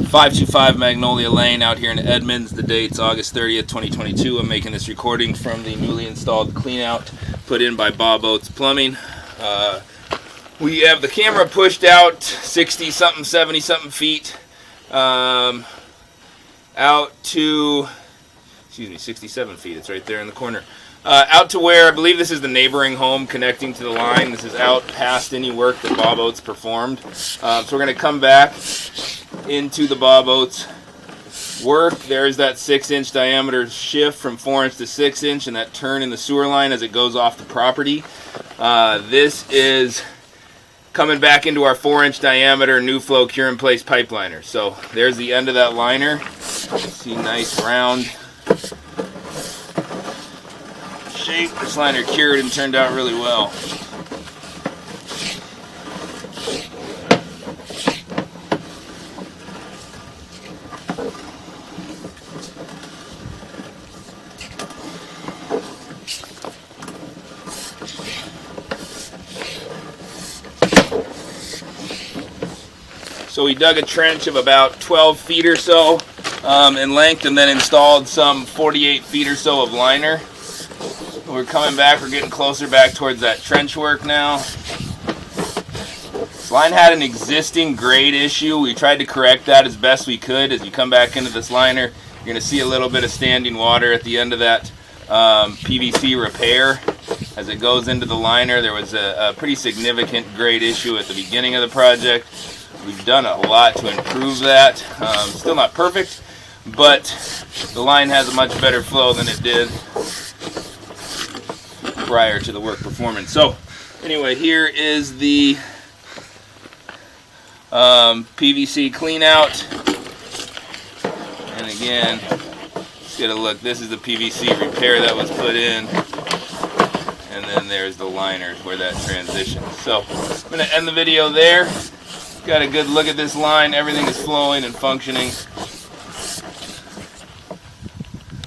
525 Magnolia Lane out here in Edmonds. The date's August 30th, 2022. I'm making this recording from the newly installed cleanout put in by Oates Plumbing. We have the camera pushed out 60 something, 70 something feet out to, 67 feet. It's right there in the corner. Out to where I believe this is the neighboring home connecting to the line. This is out past any work that Oates performed. So we're going to come back into the Oates work. There's that 6-inch diameter shift from 4-inch to 6-inch and that turn in the sewer line as it goes off the property. This is coming back into our 4-inch diameter new flow cure in place pipe liner. So there's the end of that liner. See, nice round shape. This liner cured and turned out really well. So we dug a trench of about 12 feet or so in length and then installed some 48 feet or so of liner. We're coming back, we're getting closer back towards that trench work now. This line had an existing grade issue. We tried to correct that as best we could. As you come back into this liner, you're going to see a little bit of standing water at the end of that PVC repair. As it goes into the liner, there was a pretty significant grade issue at the beginning of the project. We've done a lot to improve that. Still not perfect, but the line has a much better flow than it did prior to the work performance. So anyway, here is the PVC clean out. And again, let's get a look. This is the PVC repair that was put in. And then there's the liners where that transitions. So I'm going to end the video there. Got a good look at this line. Everything is flowing and functioning.